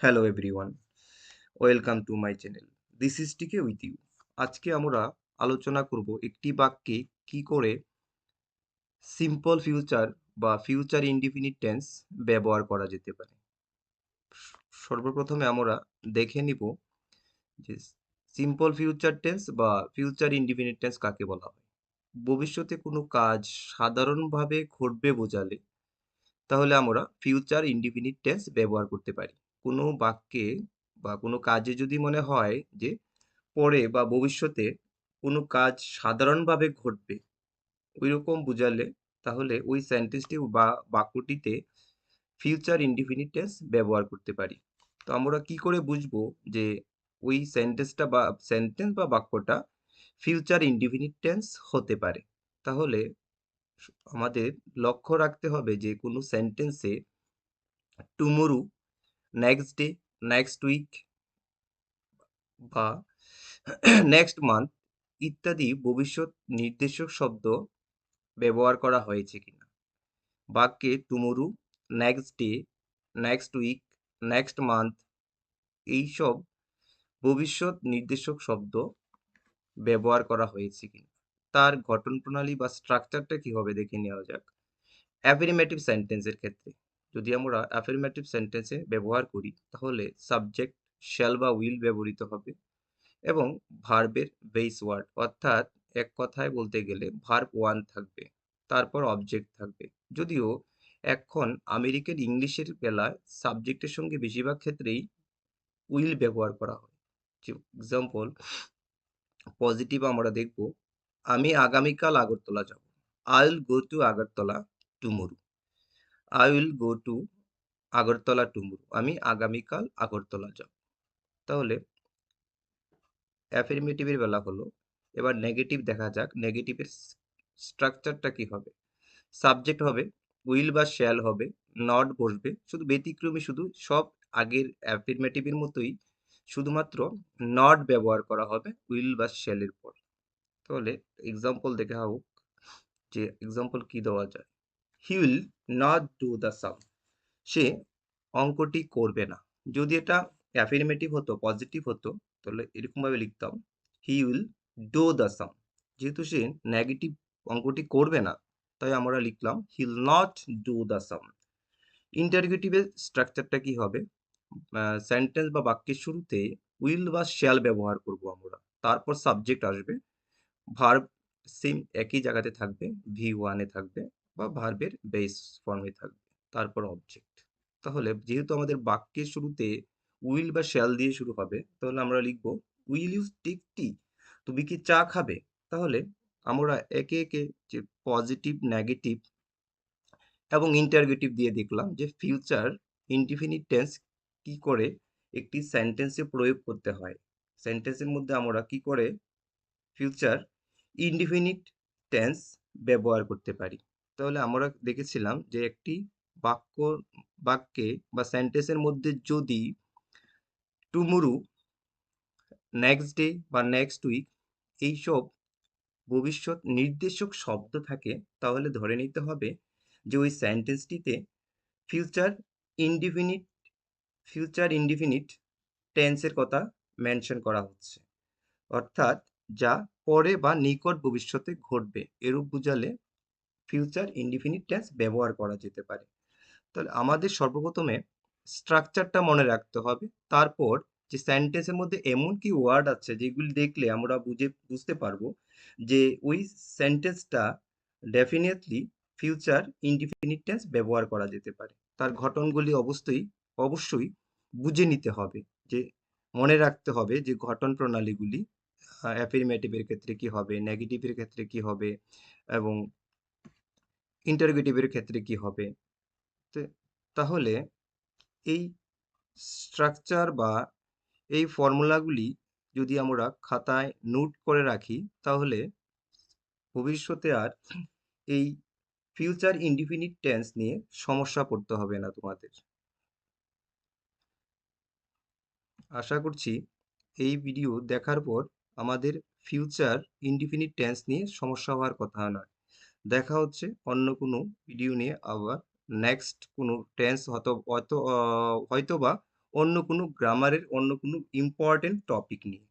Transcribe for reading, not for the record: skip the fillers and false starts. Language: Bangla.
Hello everyone, welcome to my channel. This is টিকে উইথ ইউ। আজকে আমরা আলোচনা করব একটি বাক্যে কি করে সিম্পল ফিউচার বা ফিউচার ইনডিফিনিট টেন্স ব্যবহার করা যেতে পারে। সর্বপ্রথমে আমরা দেখে নিব যে সিম্পল ফিউচার টেন্স বা ফিউচার ইনডিফিনিট টেন্স কাকে বলা হয়। ভবিষ্যতে কোনো কাজ সাধারণভাবে ঘটবে বোঝালে তাহলে আমরা ফিউচার ইনডিফিনিট টেন্স ব্যবহার করতে পারি। কোনো বাক্যে বা কোনো কাজে যদি মনে হয় যে পরে বা ভবিষ্যতে কোনো কাজ সাধারণভাবে ঘটবে ওইরকম বোঝালে তাহলে ওই সেন্টেন্সটি বা বাক্যটিতে ফিউচার ইনডিফিনিট টেন্স ব্যবহার করতে পারি। তো আমরা কি করে বুঝবো যে ওই সেন্টেন্স বা বাক্যটা ফিউচার ইনডিফিনিট টেন্স হতে পারে? তাহলে আমাদের লক্ষ্য রাখতে হবে যে কোনো সেন্টেন্সে tomorrow, next day, next week বা নেক্সট মান্থ ইত্যাদি ভবিষ্যৎ নির্দেশক শব্দ ব্যবহার করা হয়েছে কিনা। বাক্যে tomorrow, next day, next week, next month এইসব ভবিষ্যৎ নির্দেশক শব্দ ব্যবহার করা হয়েছে কিনা। তার গঠন প্রণালী বা স্ট্রাকচারটা কি হবে দেখে নেওয়া যাক। অ্যাফার্মেটিভ সেন্টেন্সের ক্ষেত্রে যদি আমরা অ্যাফার্মেটিভ সেন্টেন্সে ব্যবহার করি তাহলে সাবজেক্ট শ্যাল বা উইল ব্যবহৃত হবে এবং ভার্বের বেস ওয়ার্ড অর্থাৎ এক কথায় বলতে গেলে ভার্ব ওয়ান থাকবে, তারপর অবজেক্ট থাকবে। যদিও এখন আমেরিকান ইংলিশের বেলায় সাবজেক্টের সঙ্গে বেশিরভাগ ক্ষেত্রেই উইল ব্যবহার করা হয়। এক্সাম্পল পজিটিভ আমরা দেখব, আমি আগামীকাল আগরতলা যাব। I will go to Agartala tomorrow. I will go to Agartala tomorrow. আমি আগামীকাল আগরতলা যাব। তাহলে অ্যাফার্মেটিভের বেলা হলো। এবার নেগেটিভ দেখা যাক। নেগেটিভের স্ট্রাকচারটা কি হবে। সাবজেক্ট হবে, উইল বা শ্যাল হবে, নট বসবে। শুধু ব্যতিক্রমী শুধু সব আগের অ্যাফার্মেটিভের মতোই শুধুমাত্র নট ব্যবহার করা হবে উইল বা শ্যালের পর। তাহলে এক্সাম্পল দেখা হোক যে এক্সাম্পল কি দেওয়া যায়। He will not do the sum. সে অঙ্কটি করবে না। যদি এটা অ্যাফার্মেটিভ হতো, পজিটিভ হতো, তাহলে এরকমভাবে লিখতাম, he will do the sum. যেহেতু সে নেগেটিভ অঙ্কটি করবে না, তাই আমরা লিখলাম he will not do the sum. ইন্টারগেটিভের স্ট্রাকচারটা কি হবে। সেন্টেন্স বা বাক্যের শুরুতে উইল বা শ্যাল ব্যবহার করব আমরা, তারপর সাবজেক্ট আসবে, ভার্ব সেম একই জায়গাতে থাকবে, ভি ওয়ানে থাকবে বা ভার্বের বেস ফর্মে থাকবে, তারপর অবজেক্ট। তাহলে যেহেতু আমাদের বাক্যের শুরুতে উইল বা শ্যাল দিয়ে শুরু হবে, তাহলে আমরা লিখব উইল ইউ টেক টি। তুমি কি চা খাবে? তাহলে আমরা একে একে যে পজিটিভ, নেগেটিভ এবং ইন্টারগেটিভ দিয়ে দেখলাম যে ফিউচার ইনডিফিনিট টেন্স কি করে একটি সেন্টেন্সে প্রয়োগ করতে হয়। সেন্টেন্সের মধ্যে আমরা কি করে ফিউচার ইনডিফিনিট টেন্স ব্যবহার করতে পারি। তাহলে আমরা দেখেছিলাম যে একটি বাক্য বাক্যে বা সেন্টেন্সের মধ্যে যদি টুমরো, নেক্সট ডে বা নেক্সট উইক এইসব ভবিষ্যৎ নির্দেশক শব্দ থাকে তাহলে ধরে নিতে হবে যে ওই সেন্টেন্সটিতে ফিউচার ইনডিফিনিট ফিউচার ইনডিফিনিট টেন্সের কথা মেনশন করা হচ্ছে, অর্থাৎ যা পরে বা নিকট ভবিষ্যতে ঘটবে এরূপ বোঝালে ফিউচার ইনডিফিনিট টেন্স ব্যবহার করা যেতে পারে। তাহলে আমাদের সর্বপ্রথমে স্ট্রাকচারটা মনে রাখতে হবে, তারপর যে সেন্টেন্সের মধ্যে এমন কি ওয়ার্ড আছে যেগুলি দেখলে আমরা বুঝতে পারবো যে ওই সেন্টেন্সটা ডেফিনেটলি ফিউচার ইনডিফিনিট টেন্স ব্যবহার করা যেতে পারে। তার ঘটনগুলি অবশ্যই বুঝে নিতে হবে, যে মনে রাখতে হবে যে ঘটন প্রণালীগুলি অ্যাফার্মেটিভের ক্ষেত্রে কি হবে, নেগেটিভের ক্ষেত্রে কি হবে এবং ইন্টারোগেটিভের ক্ষেত্রে কি হবে। তাহলে এই স্ট্রাকচার বা এই ফর্মুলাগুলি যদি আমরা খাতায় নোট করে রাখি তাহলে ভবিষ্যতে আর এই ফিউচার ইনডিফিনিট টেন্স নিয়ে সমস্যা পড়তে হবে না তোমাদের। আশা করছি এই ভিডিও দেখার পর আমাদের ফিউচার ইনডিফিনিট টেন্স নিয়ে সমস্যা হওয়ার কথা নয়। দেখা হচ্ছে অন্য কোনো ভিডিও নিয়ে, আবার নেক্সট কোনো টেন্স হয়তো বা অন্য কোনো গ্রামারের অন্য কোনো ইম্পোর্টেন্ট টপিক নিয়ে।